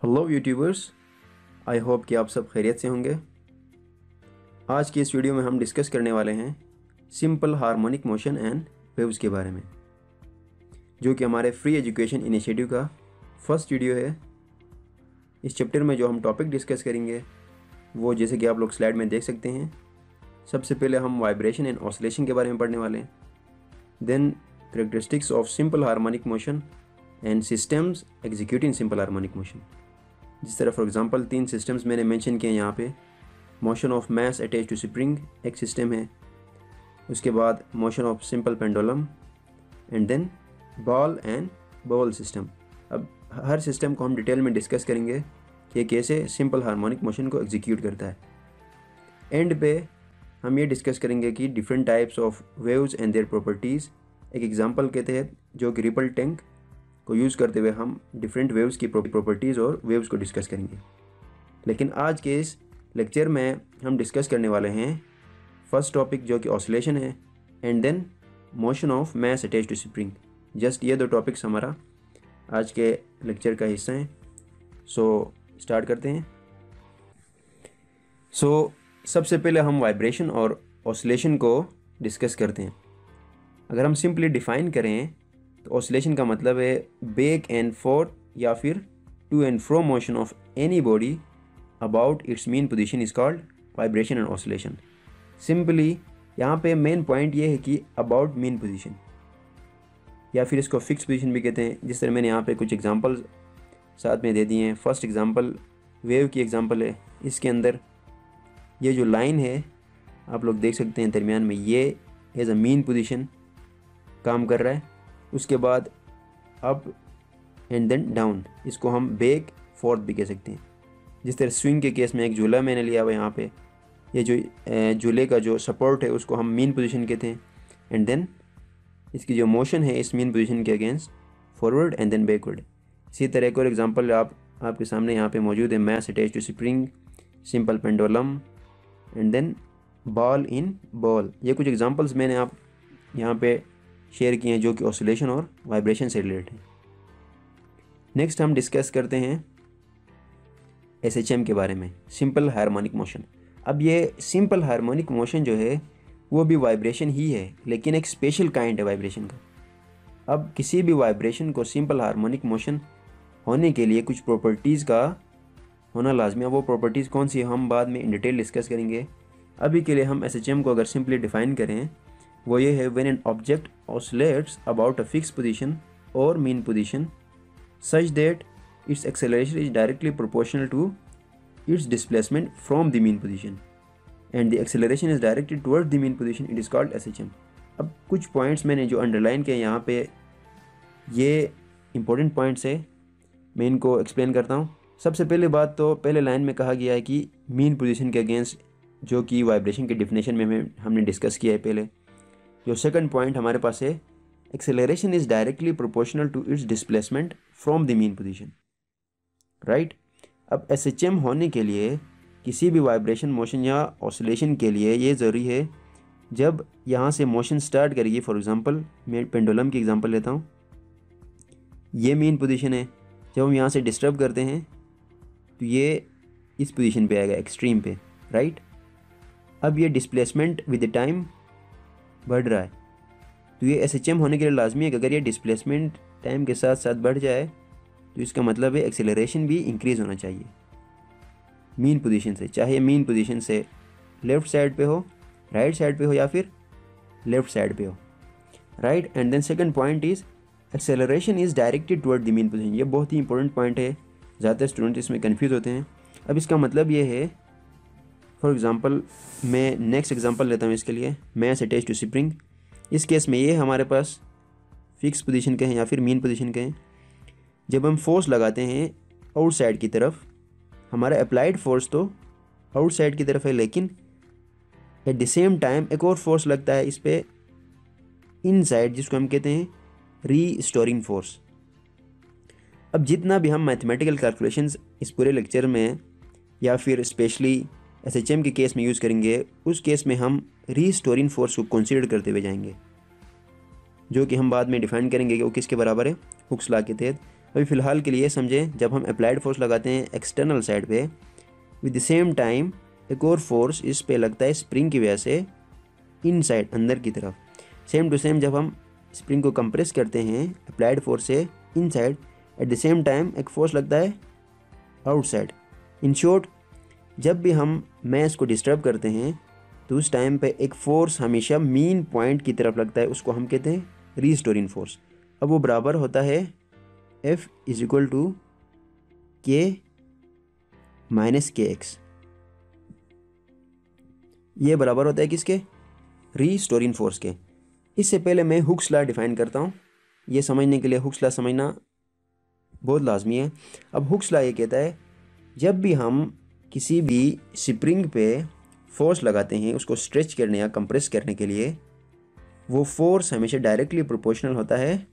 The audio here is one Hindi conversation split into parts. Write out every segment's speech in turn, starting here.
हेलो यूट्यूबर्स, आई होप कि आप सब खैरियत से होंगे। आज की इस वीडियो में हम डिस्कस करने वाले हैं simple harmonic motion and waves के बारे में, जो कि हमारे फ्री एजुकेशन इनिशिएटिव का फर्स्ट वीडियो है। इस चैप्टर में जो हम टॉपिक डिस्कस करेंगे वो जैसे कि आप लोग स्लाइड में देख सकते हैं। सबसे पहले हम वाइब्रेशन एंड ऑसिलेशन के बारे में पढ़ने वाले हैं, then characteristics of simple harmonic motion and systems executing simple harmonic motion. जिस तरह फॉर एग्जांपल 3 सिस्टम्स मैंने मेंशन किए हैं यहाँ पे। Motion of mass attach to spring एक सिस्टम है, उसके बाद motion of simple pendulum and then ball and bowl system. अब हर सिस्टम को हम डिटेल में डिस्कस करेंगे कि कैसे सिंपल हार्मोनिक मोशन को एग्जीक्यूट करता है। एंड पे हम ये डिस्कस करेंगे कि different types of waves and their properties एक एग्जांपल के तहत, जो कि रिपल टैंक को यूज़ करते हुए हम डिफरेंट वेव्स की प्रॉपर्टीज़ और वेव्स को डिस्कस करेंगे। लेकिन आज के इस लेक्चर में हम डिस्कस करने वाले हैं फर्स्ट टॉपिक, जो कि ऑसिलेशन है, and then motion of mass attach to spring. Just ये 2 टॉपिक्स हमारा आज के लेक्चर का हिस्सा हैं। सो स्टार्ट करते हैं। सबसे पहले हम वाइब्रेशन और ऑसिलेशन को डिस्कस करते हैं। अगर हम सिंपली डिफाइन करें तो ऑसिलेशन का मतलब है बैक एंड फोर्थ या फिर to and fro motion of any body about its mean position is called vibration and oscillation. Simply यहाँ पे मेन पॉइंट ये है कि अबाउट मेन पोजीशन, या फिर इसको फिक्स पोजीशन भी कहते हैं। जिस तरह मैंने यहाँ पे कुछ एग्जांपल्स साथ में दे दिए हैं। फर्स्ट एग्जांपल वेव की एग्जांपल है। इसके अंदर ये जो लाइन है आप लोग देख सकते हैं दरमियान में, ये एज अ मेन पोजीशन काम कर रहा है। उसके बाद अप एंड देन डाउन, इसको हम बैक फोर्थ भी कह सकते हैं। जिस तरह स्विंग के केस में एक झूला मैंने लिया हुआ यहाँ पे, ये जो झूले का जो सपोर्ट है उसको हम मेन पोजीशन कहते हैं। एंड देन इसकी जो मोशन है इस मेन पोजीशन के against forward and then backward. इसी तरह एक और एग्जांपल आपके सामने यहाँ पे मौजूद है। Mass attach to spring, simple pendulum and then ball in ball. ये कुछ एग्जांपल्स मैंने आप यहाँ पे शेयर किए हैं जो कि ऑसिलेशन और वाइब्रेशन से रिलेटेड है। नेक्स्ट हम डिस्कस करते हैं एसएचएम के बारे में, सिंपल हार्मोनिक मोशन। अब ये सिंपल हार्मोनिक मोशन जो है वो भी वाइब्रेशन ही है, लेकिन एक स्पेशल काइंड है वाइब्रेशन का। अब किसी भी वाइब्रेशन को सिंपल हार्मोनिक मोशन होने के लिए कुछ प्रॉपर्टीज़ का होना लाजमी है। वो प्रॉपर्टीज़ कौन सी है हम बाद में इन डिटेल डिस्कस करेंगे। अभी के लिए हम एसएचएम को अगर सिंपली डिफाइन करें वो ये है, when an object oscillates about a fix position और mean position such that its acceleration is directly proportional to its displacement from the mean position and the acceleration is directed towards the mean position, it is called SHM। अब कुछ पॉइंट्स मैंने जो अंडरलाइन किए यहाँ पे, ये इंपॉर्टेंट पॉइंट्स है, मैं इनको एक्सप्लेन करता हूँ। सबसे पहले बात तो पहले लाइन में कहा गया है कि मीन पोजीशन के अगेंस्ट, जो कि वाइब्रेशन के डिफिनेशन में हमने डिस्कस किया है पहले। जो सेकंड पॉइंट हमारे पास है, acceleration is directly proportional to its displacement from the mean position, right. अब एसएचएम होने के लिए किसी भी वाइब्रेशन मोशन या ऑसिलेशन के लिए ये ज़रूरी है, जब यहाँ से मोशन स्टार्ट करेगी, फॉर एग्जांपल मैं पेंडुलम की एग्जांपल लेता हूँ, ये मेन पोजीशन है। जब हम यहाँ से डिस्टर्ब करते हैं तो ये इस पोजीशन पे आएगा, एक्सट्रीम पे, राइट। अब ये डिस्प्लेसमेंट विद द टाइम बढ़ रहा है, तो ये एसएचएम होने के लिए लाजमी है कि अगर ये डिस्प्लेसमेंट टाइम के साथ साथ बढ़ जाए तो इसका मतलब है एक्सेलरेशन भी इंक्रीज़ होना चाहिए मीन पोजीशन से, चाहे मीन पोजीशन से लेफ़्ट साइड पे हो, राइट साइड पे हो, या फिर लेफ़्ट साइड पे हो, right. And then second point is acceleration is directed toward the mean position. ये बहुत ही इंपॉर्टेंट पॉइंट है, ज़्यादातर स्टूडेंट इसमें कन्फ्यूज़ होते हैं। अब इसका मतलब ये है, फॉर एग्ज़ाम्पल मैं नेक्स्ट एग्जाम्पल लेता हूँ इसके लिए, मास अटैच टू स्प्रिंग। इस केस में ये हमारे पास फिक्स पोजीशन के हैं या फिर मीन पोजीशन के हैं। जब हम फोर्स लगाते हैं आउटसाइड की तरफ, हमारा अप्लाइड फोर्स तो आउटसाइड की तरफ है, लेकिन एट द सेम टाइम एक और फोर्स लगता है इस पर इनसाइड, जिसको हम कहते हैं रीस्टोरिंग फोर्स। अब जितना भी हम मैथमेटिकल कैलकुलेशंस इस पूरे लेक्चर में या फिर स्पेशली एसएचएम के केस में यूज़ करेंगे, उस केस में हम रीस्टोरिंग फोर्स को कंसीडर करते हुए जाएंगे, जो कि हम बाद में डिफाइन करेंगे कि वो किसके बराबर है हुक्स लॉ के तहत। अभी फ़िलहाल के लिए समझें, जब हम अप्लाइड फोर्स लगाते हैं एक्सटर्नल साइड पे, विद द सेम टाइम एक और फोर्स इस पे लगता है स्प्रिंग की वजह से इनसाइड, अंदर की तरफ। सेम टू सेम जब हम स्प्रिंग को कंप्रेस करते हैं अप्लाइड फोर्स से inside, at the same time एक फोर्स लगता है आउटसाइड। इन शॉर्ट, जब भी हम मैस को डिस्टर्ब करते हैं तो उस टाइम पे एक फोर्स हमेशा मीन पॉइंट की तरफ लगता है, उसको हम कहते हैं रीस्टोरिंग फोर्स। अब वो बराबर होता है F इज इक्वल टू के माइनस के एक्स। ये बराबर होता है किसके? रीस्टोरिंग फोर्स के। इससे पहले मैं हुक्स लॉ डिफाइन करता हूँ। ये समझने के लिए हुक्स लॉ समझना बहुत लाजमी है। अब हुक्स लॉ ये कहता है, जब भी हम किसी भी स्प्रिंग पे फोर्स लगाते हैं उसको स्ट्रेच करने या कंप्रेस करने के लिए, वो फोर्स हमेशा डायरेक्टली प्रोपोर्शनल होता है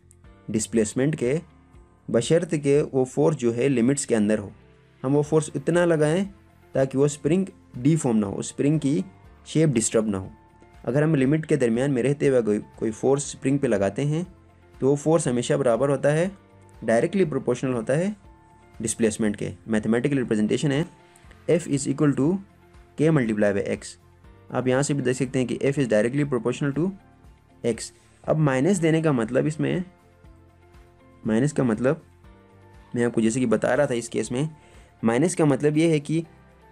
डिस्प्लेसमेंट के, बशर्ते के वो फोर्स जो है लिमिट्स के अंदर हो। हम वो फोर्स इतना लगाएं ताकि वो स्प्रिंग डीफॉर्म ना हो, स्प्रिंग की शेप डिस्टर्ब ना हो। अगर हम लिमिट के दरमियान में रहते हुए कोई फोर्स स्प्रिंग पे लगाते हैं तो वो फोर्स हमेशा बराबर होता है, डायरेक्टली प्रोपोर्शनल होता है डिस्प्लेसमेंट के। मैथमेटिकल रिप्रेजेंटेशन है F is equal to k multiply by x. आप यहाँ से भी देख सकते हैं कि F is directly proportional to x। अब माइनस देने का मतलब, इसमें माइनस का मतलब मैं आपको जैसे कि बता रहा था, इस केस में माइनस का मतलब ये है कि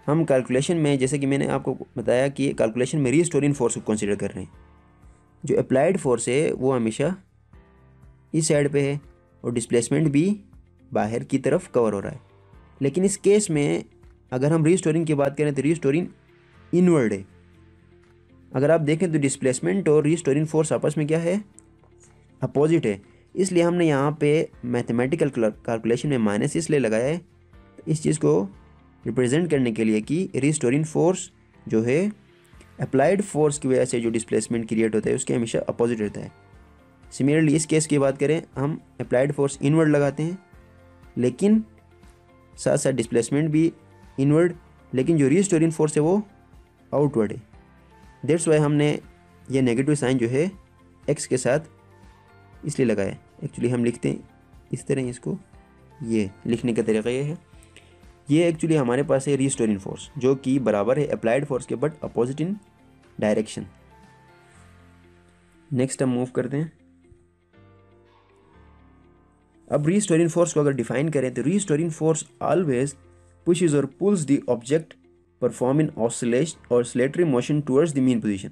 हम कैलकुलेशन में, जैसे कि मैंने आपको बताया कि कैलकुलेशन में रीस्टोरिंग फोर्स को कंसीडर कर रहे हैं। जो अप्लाइड फोर्स है वो हमेशा इस साइड पे है और डिस्प्लेसमेंट भी बाहर की तरफ कवर हो रहा है। लेकिन इस केस में अगर हम रीस्टोरिंग की बात करें तो रीस्टोरिंग इनवर्ड है। अगर आप देखें तो डिस्प्लेसमेंट और रीस्टोरिंग फोर्स आपस में क्या है? अपोजिट है। इसलिए हमने यहाँ पे मैथमेटिकल कैलकुलेशन में माइनस इसलिए लगाया है इस चीज़ को रिप्रेजेंट करने के लिए कि रीस्टोरिंग फोर्स जो है अप्लाइड फोर्स की वजह से जो डिस्प्लेसमेंट क्रिएट होता है उसके हमेशा अपोजिट रहता है। सिमिलरली इस केस की बात करें, हम अप्लाइड फोर्स इनवर्ड लगाते हैं लेकिन साथ साथ डिस्प्लेसमेंट भी इनवर्ड, लेकिन जो रीस्टोरिंग फोर्स है वो आउटवर्ड है। दैट्स वाई हमने ये नेगेटिव साइन जो है एक्स के साथ इसलिए लगाया। एक्चुअली हम लिखते हैं इस तरह, इसको ये लिखने का तरीका ये है। ये एक्चुअली हमारे पास है रीस्टोरिंग फोर्स जो कि बराबर है अप्लाइड फोर्स के, but opposite in direction. Next हम मूव करते हैं। अब रीस्टोरिंग फोर्स को अगर डिफाइन करें तो रीस्टोरिंग फोर्स ऑलवेज पुशेस और pulls the object perform in oscillatory motion towards the mean position.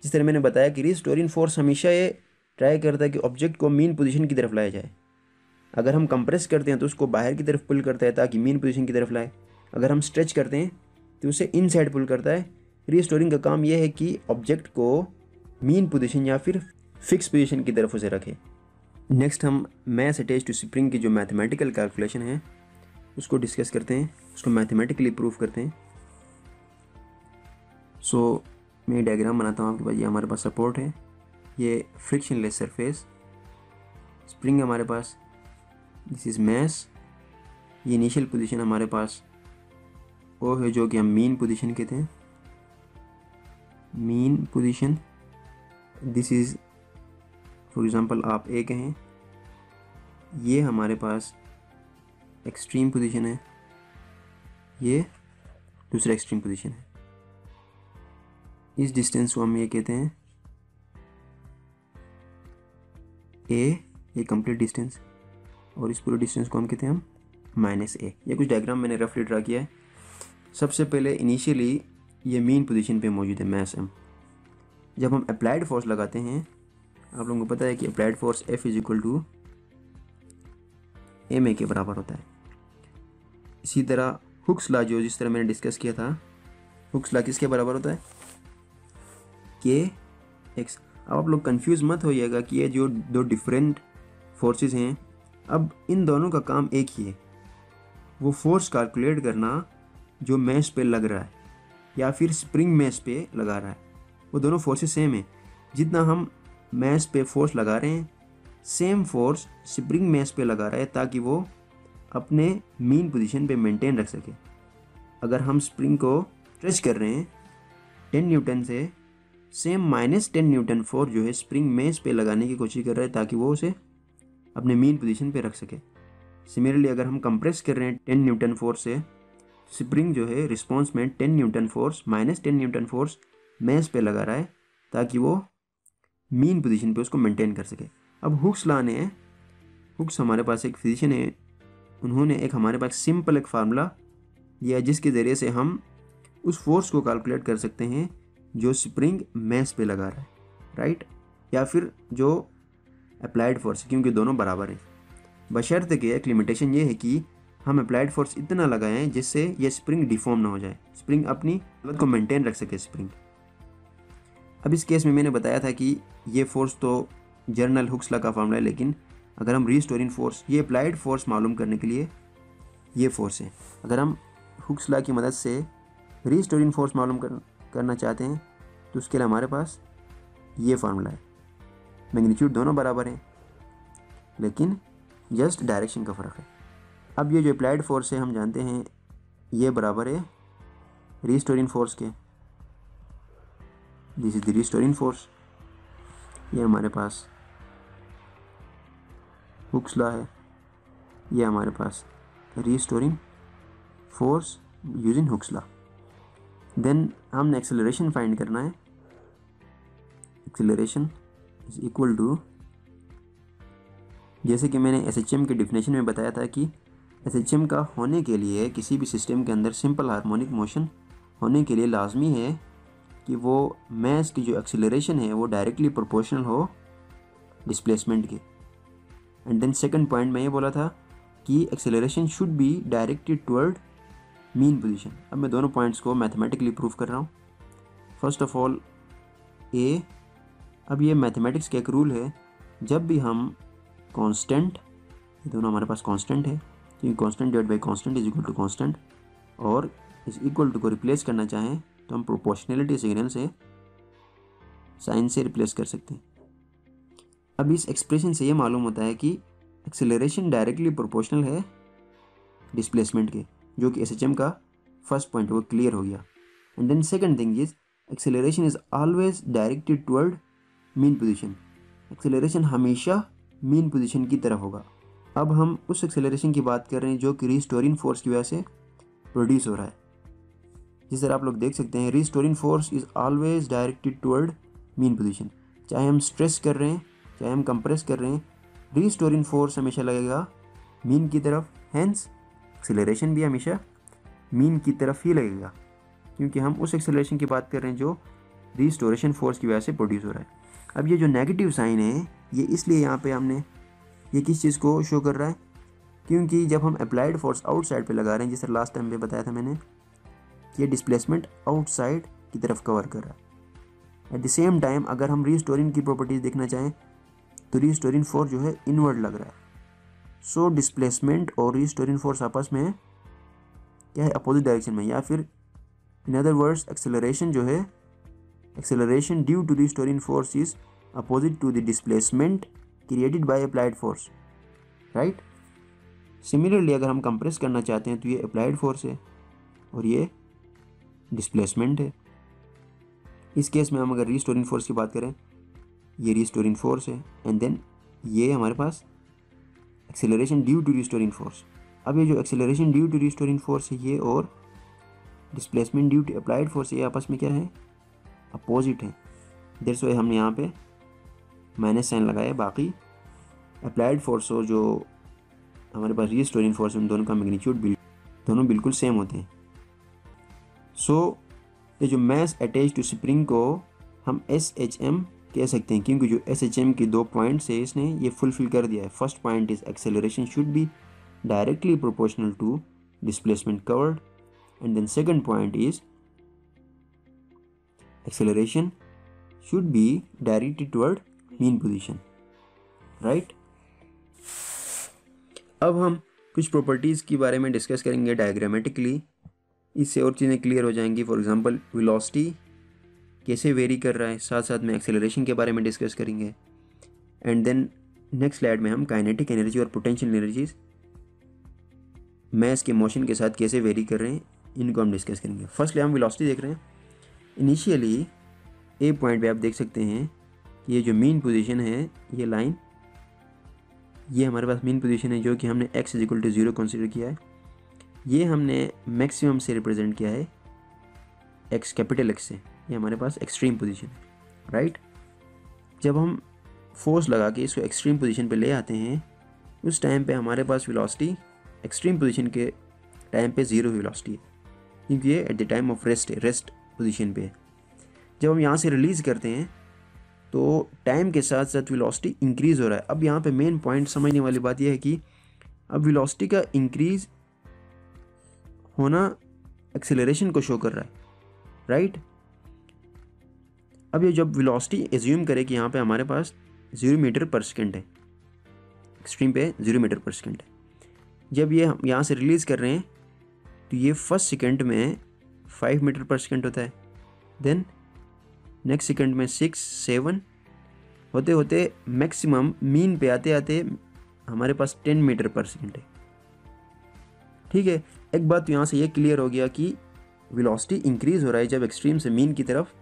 जिस तरह मैंने बताया कि रीस्टोरिंग फोर्स हमेशा ये ट्राई करता है कि ऑब्जेक्ट को मीन पोजीशन की तरफ लाया जाए। अगर हम कंप्रेस करते हैं तो उसको बाहर की तरफ पुल करता है ताकि मीन पोजीशन की तरफ लाए। अगर हम स्ट्रेच करते हैं तो उसे इन साइड पुल करता है। रीस्टोरिंग का काम यह है कि ऑब्जेक्ट को मीन पोजीशन या फिर फिक्स पोजीशन की तरफ उसे रखे। नेक्स्ट हम मैस अटैच टू स्प्रिंग की जो मैथमेटिकल कैलकुलेशन है उसको डिस्कस करते हैं, उसको मैथमेटिकली प्रूव करते हैं। सो मैं डायग्राम बनाता हूँ आपके पास। ये हमारे पास सपोर्ट है, ये फ्रिक्शनलेस सरफेस, स्प्रिंग हमारे पास, दिस इज़ मैस। ये इनिशियल पोजीशन हमारे पास वो है जो कि हम मीन पोजीशन कहते हैं, mean position. This is for example आप ए कहें, ये हमारे पास एक्सट्रीम पोजीशन है, ये दूसरा एक्सट्रीम पोजीशन है। इस डिस्टेंस को हम ये कहते हैं ए, ये कंप्लीट डिस्टेंस, और इस पूरे डिस्टेंस को हम कहते हैं हम माइनस ए। ये कुछ डायग्राम मैंने रफली ड्रा किया है। सबसे पहले इनिशियली ये मीन पोजीशन पे मौजूद है मैस एम। जब हम अप्लाइड फोर्स लगाते हैं, आप लोगों को पता है कि applied force F is equal to m a के बराबर होता है। इसी तरह हुक्स लॉ जो जिस तरह मैंने डिस्कस किया था, हुक्स लॉ किसके बराबर होता है? के एक्स। अब आप लोग कंफ्यूज मत होइएगा कि ये जो दो डिफरेंट फोर्सेस हैं, अब इन दोनों का काम एक ही है, वो फोर्स कैलकुलेट करना जो मैस पे लग रहा है या फिर स्प्रिंग मैस पे लगा रहा है। वो दोनों फोर्सेस सेम है। जितना हम मैस पे फोर्स लगा रहे हैं, सेम फोर्स स्प्रिंग मैस पे लगा रहा है ताकि वो अपने मीन पोजीशन पे मेंटेन रख सके। अगर हम स्प्रिंग को स्ट्रेच कर रहे हैं 10 न्यूटन से, सेम -10 न्यूटन फोर्स जो है स्प्रिंग मैस पे लगाने की कोशिश कर रहा है ताकि वो उसे अपने मीन पोजीशन पे रख सके। सिमिलरली अगर हम कंप्रेस कर रहे हैं 10 न्यूटन फोर्स से, स्प्रिंग जो है रिस्पॉन्स में 10 newton force minus 10 newton force mass पे लगा रहा है ताकि वो मीन पोजीशन पे उसको मेंटेन कर सके। अब हुक्स लॉ ने, हुक्स हमारे पास एक फिजिशियन है, उन्होंने एक हमारे पास सिंपल एक फार्मूला दिया जिसके ज़रिए से हम उस फोर्स को कैलकुलेट कर सकते हैं जो स्प्रिंग मैस पे लगा रहा है, राइट, या फिर जो अप्लाइड फोर्स, क्योंकि दोनों बराबर हैं। बशर्ते कि एक लिमिटेशन ये है कि हम अप्लाइड फोर्स इतना लगाएं जिससे ये स्प्रिंग डिफॉर्म ना हो जाए, स्प्रिंग अपनी हालत को मेंटेन रख सके स्प्रिंग। अब इस केस में मैंने बताया था कि ये फोर्स तो जर्नल हुक्स लॉ का फॉर्मूला है, लेकिन अगर हम रीस्टोरिंग फोर्स, ये अप्लाइड फोर्स मालूम करने के लिए ये फोर्स है। अगर हम हुक्स लॉ की मदद से रीस्टोरिंग फोर्स मालूम करना चाहते हैं तो उसके लिए हमारे पास ये फार्मूला है। मैग्नीट्यूड दोनों बराबर हैं लेकिन जस्ट डायरेक्शन का फ़र्क है। अब ये जो अप्लाइड फोर्स है हम जानते हैं ये बराबर है रीस्टोरिंग फोर्स के। This is the restoring force. ये हमारे पास हुक्स लॉ है, ये हमारे पास restoring force using Hooke's law. Then हमने एक्सेलरेशन फाइंड करना है। एक्सेलरेशन इज इक्वल टू, जैसे कि मैंने एसएचएम के डिफिनेशन में बताया था कि एसएचएम का होने के लिए, किसी भी सिस्टम के अंदर सिंपल हार्मोनिक मोशन होने के लिए लाजमी है कि वो मैस की जो एक्सेलरेशन है वो डायरेक्टली प्रोपोर्शनल हो डिस्प्लेसमेंट के। एंड देन सेकंड पॉइंट मैं ये बोला था कि acceleration should be directed toward mean position. अब मैं दोनों पॉइंट्स को मैथमेटिकली प्रूव कर रहा हूँ। फर्स्ट ऑफ ऑल ए, अब ये मैथमेटिक्स का एक रूल है, जब भी हम कांस्टेंट, ये दोनों हमारे पास कांस्टेंट है क्योंकि constant divide by constant is equal to constant, और इस इक्वल टू को रिप्लेस करना चाहें तो हम प्रोपोर्शनलिटी सिग्नल से साइन से रिप्लेस कर सकते हैं। अब इस एक्सप्रेशन से ये मालूम होता है कि एक्सेलरेशन डायरेक्टली प्रोपोर्शनल है डिस्प्लेसमेंट के, जो कि एसएचएम का फर्स्ट पॉइंट वो क्लियर हो गया। And then second thing is acceleration is always directed toward mean position. Acceleration हमेशा मीन पोजीशन की तरफ होगा। अब हम उस एक्सेलरेशन की बात कर रहे हैं जो कि रीस्टोरिंग फोर्स की वजह से प्रोड्यूस हो रहा है। जिस तरह आप लोग देख सकते हैं restoring force is always directed toward mean position. चाहे हम स्ट्रेस कर रहे हैं चाहे हम कंप्रेस कर रहे हैं, रीस्टोरिंग फोर्स हमेशा लगेगा मीन की तरफ, हैंस एक्सेलरेशन भी हमेशा मीन की तरफ ही लगेगा, क्योंकि हम उस एक्सेलरेशन की बात कर रहे हैं जो रीस्टोरेशन फोर्स की वजह से प्रोड्यूस हो रहा है। अब ये जो नेगेटिव साइन है ये इसलिए यहाँ पे हमने, ये किस चीज़ को शो कर रहा है, क्योंकि जब हम अप्लाइड फोर्स आउटसाइड पे लगा रहे हैं, जैसे लास्ट टाइम पे बताया था मैंने, ये डिस्प्लेसमेंट आउटसाइड की तरफ कवर कर रहा है। एट द सेम टाइम अगर हम रीस्टोरिंग की प्रॉपर्टीज देखना चाहें तो रीस्टोरिंग फोर्स जो है इनवर्ड लग रहा है। सो डिस्प्लेसमेंट और रीस्टोरिंग फोर्स आपस में क्या है, अपोजिट डायरेक्शन में, या फिर इन अदर वर्ड्स एक्सेलरेशन जो है, acceleration due to restoring force is opposite to the displacement created by applied force, right. Similarly अगर हम कंप्रेस करना चाहते हैं तो ये अप्लाइड फोर्स है और ये डिस्प्लेसमेंट है। इस केस में हम अगर रीस्टोरिंग फोर्स की बात करें, ये रीस्टोरिंग फोर्स है एंड देन ये हमारे पास acceleration due to restoring force. अब ये जो acceleration due to restoring force है ये और displacement due to applied force ये आपस में क्या है, अपोजिट है। दैट्स व्हाई हमने यहाँ पे माइनस साइन लगाया। बाकी अप्लाइड फोर्स और जो हमारे पास रीस्टोरिंग फोर्स उन दोनों का मैग्नीट्यूड दोनों बिल्कुल सेम होते हैं। सो ये जो मैस अटैच टू स्प्रिंग को हम SHM कह सकते हैं, क्योंकि जो SHM की दो पॉइंट्स है इसने ये फुलफिल कर दिया है। First point is acceleration should be directly proportional to displacement covered, and then second point is acceleration should be directed toward mean position, right. अब हम कुछ प्रॉपर्टीज़ के बारे में डिस्कस करेंगे डायग्रामेटिकली, इससे और चीज़ें क्लियर हो जाएंगी। फॉर एग्जांपल वेलोसिटी कैसे वेरी कर रहा है, साथ साथ में एक्सेलरेशन के बारे में डिस्कस करेंगे। एंड देन नेक्स्ट स्लाइड में हम काइनेटिक एनर्जी और पोटेंशियल एनर्जीज मैस के मोशन के साथ कैसे वेरी कर रहे हैं इनको हम डिस्कस करेंगे। फर्स्टली हम वेलोसिटी देख रहे हैं। इनिशियली ए पॉइंट पे आप देख सकते हैं कि ये जो मीन पोजीशन है, ये लाइन ये हमारे पास मीन पोजीशन है जो कि हमने x = 0 कंसीडर किया है। ये हमने मैक्सिमम से रिप्रेजेंट किया है x, कैपिटल X से। ये हमारे पास एक्सट्रीम पोजीशन है, राइट। जब हम फोर्स लगा के इसको एक्सट्रीम पोजीशन पे ले आते हैं, उस टाइम पे हमारे पास वेलोसिटी एक्सट्रीम पोजीशन के टाइम पे 0 वेलोसिटी है, क्योंकि ये at the time of rest position पे है। जब हम यहाँ से रिलीज़ करते हैं तो टाइम के साथ साथ वेलोसिटी इंक्रीज़ हो रहा है। अब यहाँ पे मेन पॉइंट समझने वाली बात यह है कि अब वेलोसिटी का इंक्रीज़ होना एक्सेलरेशन को शो कर रहा है, राइट। अब ये जब वेलोसिटी एज्यूम करे कि यहाँ पे हमारे पास 0 मीटर पर सेकेंड है, एक्सट्रीम पे 0 मीटर पर सेकेंड है। जब ये हम यहाँ से रिलीज़ कर रहे हैं तो ये फर्स्ट सेकेंड में 5 मीटर पर सेकेंड होता है, देन नेक्स्ट सेकेंड में 6, 7 होते होते मैक्सिमम मीन पे आते आते हमारे पास 10 मीटर पर सेकेंड है, ठीक है। एक बात तो यहाँ से ये क्लियर हो गया कि वेलोसिटी इंक्रीज़ हो रहा है जब एक्सट्रीम से मीन की तरफ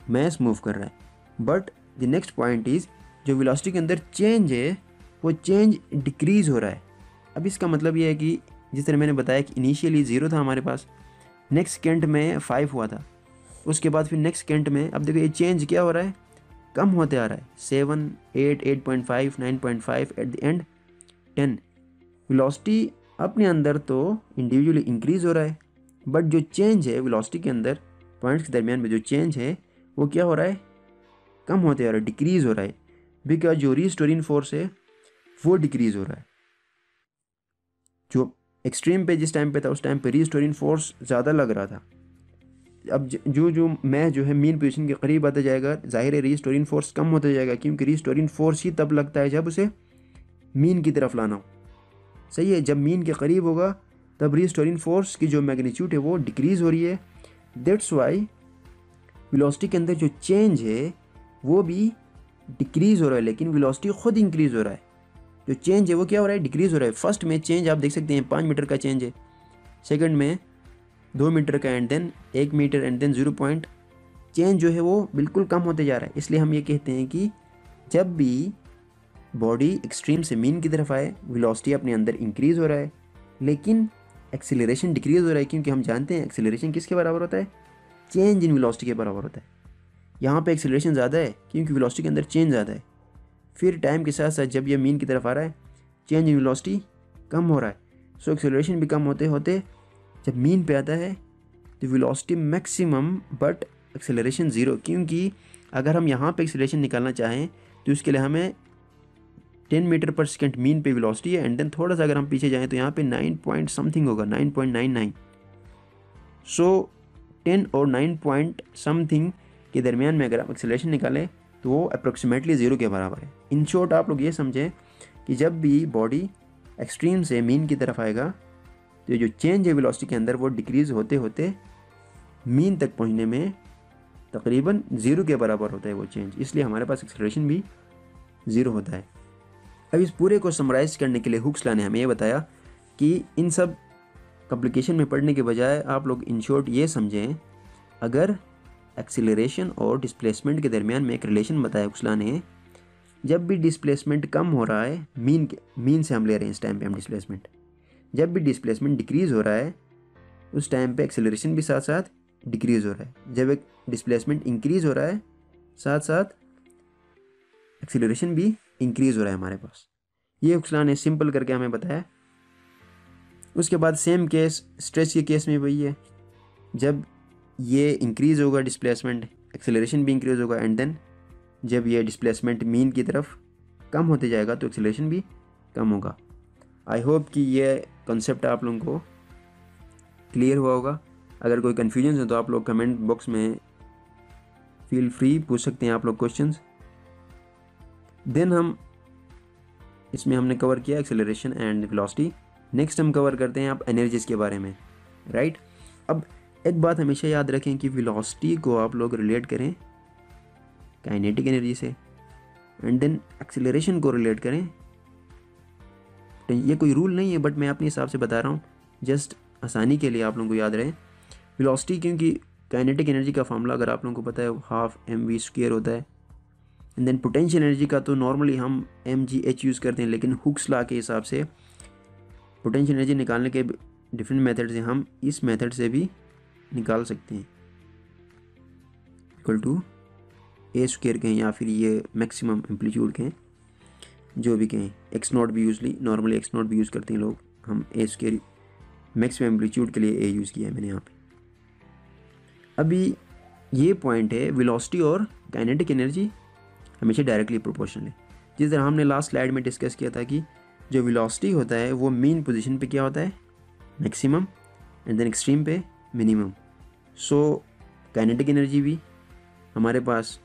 मैस मूव कर रहा है। But the next point is जो वेलोसिटी के अंदर चेंज है वो चेंज डिक्रीज़ हो रहा है। अब इसका मतलब ये है कि जिस तरह मैंने बताया कि इनिशियली 0 था हमारे पास, नेक्स्ट सेकेंड में 5 हुआ था, उसके बाद फिर नेक्स्ट सेकेंड में अब देखो ये चेंज क्या हो रहा है, कम होते आ रहा है। 7, 8, 8.5, 9.5, एट द एंड 10। वेलोसिटी अपने अंदर तो इंडिविजुअली इंक्रीज़ हो रहा है, बट जो चेंज है वेलोसिटी के अंदर पॉइंट्स के दरमियान में जो चेंज है वो क्या हो रहा है, कम होते आ रहा है, डिक्रीज़ हो रहा है। बिकॉज जो रीस्टोरिंग फोर्स है वो डिक्रीज़ हो रहा है। जो एक्सट्रीम पे जिस टाइम पे था उस टाइम पे रीस्टोरिंग फोर्स ज़्यादा लग रहा था। अब जो मैं जो है मीन पोजीशन के करीब आता जाएगा, जाहिर है रीस्टोरिंग फोर्स कम होता जाएगा, क्योंकि रीस्टोरिंग फोर्स ही तब लगता है जब उसे मीन की तरफ लाना हो, सही है। जब मीन के करीब होगा तब रीस्टोरिंग फोर्स की जो मैग्नीट्यूड है वो डिक्रीज़ हो रही है। दैट्स वाई वेलोसिटी के अंदर जो चेंज है वो भी डिक्रीज़ हो रहा है, लेकिन वेलोसिटी खुद इंक्रीज़ हो रहा है। जो चेंज है वो क्या हो रहा है, डिक्रीज़ हो रहा है। फर्स्ट में चेंज आप देख सकते हैं 5 मीटर का चेंज है, सेकंड में 2 मीटर का, and then 1 metre, and then 0 point. Change जो है वो बिल्कुल कम होते जा रहा है। इसलिए हम ये कहते हैं कि जब भी बॉडी एक्सट्रीम से मीन की तरफ आए वेलोसिटी अपने अंदर इंक्रीज़ हो रहा है, लेकिन एक्सेलरेशन डिक्रीज़ हो रहा है, क्योंकि हम जानते हैं एक्सेलरेशन किसके बराबर होता है, चेंज इन वेलोसिटी के बराबर होता है। यहाँ पे एक्सेलरेशन ज़्यादा है क्योंकि वेलोसिटी के अंदर चेंज ज़्यादा है। फिर टाइम के साथ साथ जब ये मीन की तरफ आ रहा है चेंज इन वेलोसिटी कम हो रहा है, सो एक्सेलरेशन भी कम होते होते जब मीन पे आता है तो वेलोसिटी मैक्सिमम बट एक्सेलरेशन 0। क्योंकि अगर हम यहाँ पे एक्सेलरेशन निकालना चाहें तो उसके लिए हमें 10 मीटर पर सेकेंड मीन पे वेलोसिटी है, एंड देन थोड़ा सा अगर हम पीछे जाएँ तो यहाँ पे 9 पॉइंट समथिंग होगा, 9.99। सो 10 और 9 पॉइंट समथिंग के दरमियान में अगर आप एक्सेलरेशन निकालें तो वो अप्रोक्सीमेटली 0 के बराबर है। इन शॉर्ट आप लोग ये समझें कि जब भी बॉडी एक्सट्रीम से मीन की तरफ आएगा तो जो चेंज है वेलोसिटी के अंदर वो डिक्रीज़ होते होते मीन तक पहुंचने में तकरीबन 0 के बराबर होता है वो चेंज, इसलिए हमारे पास एक्सेलरेशन भी 0 होता है। अब इस पूरे को समराइज़ करने के लिए हुक्सला ने हमें ये बताया कि इन सब कॉम्प्लिकेशन में पढ़ने के बजाय आप लोग इन शॉर्ट ये समझें, अगर एक्सीलरेशन और डिस्प्लेसमेंट के दरमियान में एक रिलेशन बताया हुक्सला ने, जब भी डिस्प्लेसमेंट कम हो रहा है, मीन से हम ले रहे हैं इस टाइम पे हम डिस्प्लेसमेंट, जब भी डिस्प्लेसमेंट डिक्रीज़ हो रहा है उस टाइम पे एक्सेलरेशन भी साथ साथ डिक्रीज़ हो रहा है। जब एक डिस्प्लेसमेंट इंक्रीज़ हो रहा है साथ साथ एक्सेलरेशन भी इंक्रीज़ हो रहा है हमारे पास। ये हुक्सला ने सिंपल करके हमें बताया। उसके बाद सेम केस स्ट्रेच के केस में वही है, जब ये इंक्रीज़ होगा डिस्प्लेसमेंट, एक्सेलरेशन भी इंक्रीज़ होगा, एंड देन जब ये डिस्प्लेसमेंट मीन की तरफ कम होते जाएगा तो एक्सेलरेशन भी कम होगा। आई होप कि ये कॉन्सेप्ट आप लोगों को क्लियर हुआ होगा। अगर कोई कन्फ्यूजन है तो आप लोग कमेंट बॉक्स में फील फ्री पूछ सकते हैं आप लोग क्वेश्चंस। देन हम इसमें हमने कवर किया एक्सेलरेशन एंड वेलोसिटी। नेक्स्ट हम कवर करते हैं आप एनर्जीज़ के बारे में, राइट। अब एक बात हमेशा याद रखें कि वेलोसिटी को आप लोग रिलेट करें काइनेटिक एनर्जी से, एंड देन एक्सेलरेशन को रिलेट करें, तो ये कोई रूल नहीं है बट मैं अपने हिसाब से बता रहा हूँ जस्ट आसानी के लिए आप लोगों को याद रहे। वेलोसिटी क्योंकि काइनेटिक एनर्जी का फार्मूला अगर आप लोगों को पता है 12 mv² होता है, एंड देन पोटेंशियल एनर्जी का तो नॉर्मली हम mgh यूज़ करते हैं, लेकिन हुक्स लॉ के हिसाब से पोटेंशियल एनर्जी निकालने के डिफरेंट मेथड से हम इस मेथड से भी निकाल सकते हैं, इक्वल टू ए स्क्वायर कहें या फिर ये मैक्सिमम एम्पलीट्यूड कहें, जो भी कहें। एक्स नॉट भी यूजली नॉर्मली एक्स नॉट भी यूज़ करते हैं लोग, हम ए स्क्वायर मैक्सिमम एम्पलीट्यूड के लिए ए यूज़ किया है मैंने यहाँ पे। अभी ये पॉइंट है, वेलोसिटी और काइनेटिक एनर्जी हमेशा डायरेक्टली प्रोपोर्शनल है। जिस तरह हमने लास्ट स्लाइड में डिस्कस किया था कि जो वेलोसिटी होता है वो मीन पोजीशन पे क्या होता है, मैक्सिमम, एंड देन एक्सट्रीम पे मिनिमम। सो काइनेटिक एनर्जी भी हमारे पास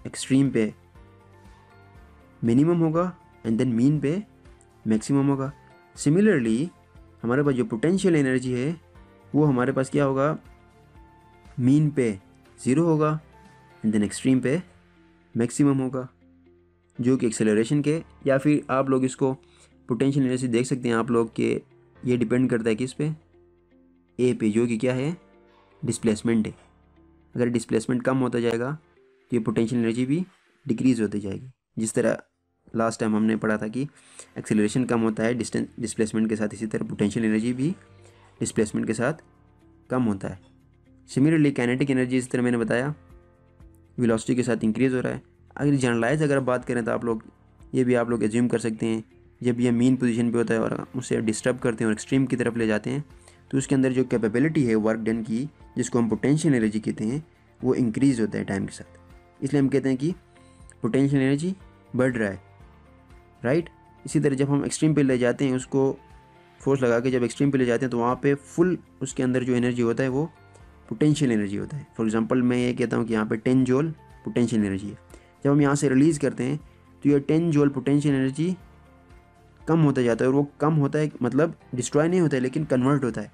एक्सट्रीम पे मिनिमम होगा एंड देन मीन पे मैक्सिमम होगा। सिमिलरली हमारे पास जो पोटेंशियल एनर्जी है वो हमारे पास क्या होगा, मीन पे 0 होगा एंड देन एक्सट्रीम पे मैक्सिमम होगा, जो कि एक्सेलरेशन के, या फिर आप लोग इसको पोटेंशियल एनर्जी देख सकते हैं आप लोग के, ये डिपेंड करता है किस पे, ए पे, जो कि क्या है, डिस्प्लेसमेंट है। अगर डिस्प्लेसमेंट कम होता जाएगा तो ये पोटेंशियल एनर्जी भी डिक्रीज़ होती जाएगी। जिस तरह लास्ट टाइम हमने पढ़ा था कि एक्सेलरेशन कम होता है डिस्प्लेसमेंट के साथ, इसी तरह पोटेंशियल एनर्जी भी डिस्प्लेसमेंट के साथ कम होता है। सिमिलरली काइनेटिक एनर्जी इस तरह मैंने बताया वेलोसिटी के साथ इंक्रीज़ हो रहा है। अगर जनरलाइज अगर बात करें तो आप लोग ये भी आप लोग एज्यूम कर सकते हैं, जब ये मीन पोजीशन पे होता है और उसे डिस्टर्ब करते हैं और एक्सट्रीम की तरफ ले जाते हैं तो उसके अंदर जो कैपेबिलिटी है वर्क डन की, जिसको हम पोटेंशियल एनर्जी कहते हैं, वो इंक्रीज़ होता है टाइम के साथ। इसलिए हम कहते हैं कि पोटेंशियल एनर्जी बढ़ रहा है, राइट। इसी तरह जब हम एक्सट्रीम पे ले जाते हैं, उसको फोर्स लगा के जब एक्सट्रीम पे ले जाते हैं तो वहाँ पे फुल उसके अंदर जो एनर्जी होता है वो पोटेंशियल एनर्जी होता है। फॉर एग्जांपल मैं ये कहता हूँ कि यहाँ पे 10 जूल पोटेंशियल एनर्जी है। जब हम यहाँ से रिलीज़ करते हैं तो ये 10 जूल पोटेंशियल एनर्जी कम होता जाता है, और वो कम होता है मतलब डिस्ट्रॉय नहीं होता है लेकिन कन्वर्ट होता है।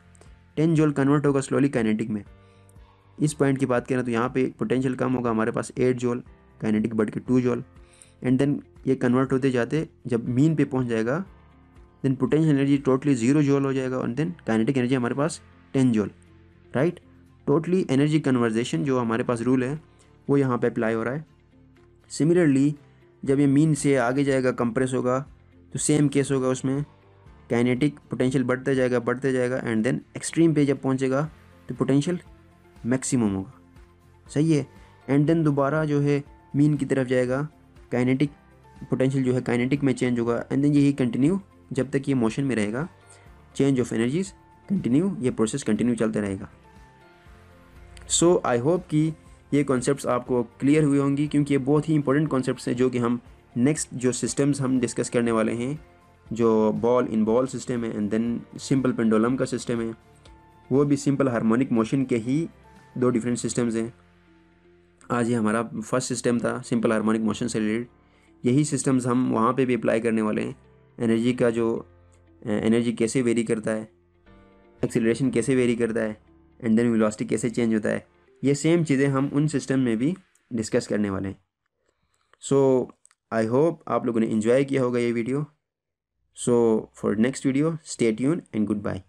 10 जूल कन्वर्ट होगा स्लोली काइनेटिक में। इस पॉइंट की बात करें तो यहाँ पे पोटेंशियल कम होगा, हमारे पास 8 जूल, काइनेटिक बढ़ के 2 जूल, एंड देन ये कन्वर्ट होते जाते जब मीन पे पहुँच जाएगा then potential energy totally 0 joule हो जाएगा, और देन काइनेटिक एनर्जी हमारे पास 10 joule, right. Totally energy conservation जो हमारे पास रूल है वो यहाँ पे अप्लाई हो रहा है। सिमिलरली जब ये मीन से आगे जाएगा, कंप्रेस होगा, तो सेम केस होगा, उसमें काइनेटिक पोटेंशियल बढ़ते जाएगा एंड देन एक्सट्रीम पे जब पहुँचेगा तो पोटेंशियल मैक्सिमम होगा, सही है। एंड देन दोबारा जो है मीन की तरफ जाएगा, काइनेटिक पोटेंशियल जो है काइनेटिक में चेंज होगा, एंड देन यही कंटिन्यू जब तक ये मोशन में रहेगा, चेंज ऑफ एनर्जीज कंटिन्यू, ये प्रोसेस कंटिन्यू चलता रहेगा। सो आई होप कि ये कॉन्सेप्ट्स आपको क्लियर हुए होंगी, क्योंकि ये बहुत ही इंपॉर्टेंट कॉन्सेप्ट्स हैं जो कि हम नेक्स्ट जो सिस्टम्स हम डिस्कस करने वाले हैं, जो बॉल इन बॉल सिस्टम है एंड देन सिंपल पेंडुलम का सिस्टम है, वो भी सिंपल हार्मोनिक मोशन के ही 2 डिफरेंट सिस्टम्स हैं। आज ये हमारा फर्स्ट सिस्टम था सिंपल हार्मोनिक मोशन से रिलेटेड, यही सिस्टम्स हम वहाँ पे भी अप्लाई करने वाले हैं। एनर्जी का जो एनर्जी कैसे वेरी करता है, एक्सीलरेशन कैसे वेरी करता है, एंड देन वेलोसिटी कैसे चेंज होता है, ये सेम चीज़ें हम उन सिस्टम में भी डिस्कस करने वाले हैं। सो आई होप आप लोगों ने एंजॉय किया होगा ये video. So for next video stay tune and good bye.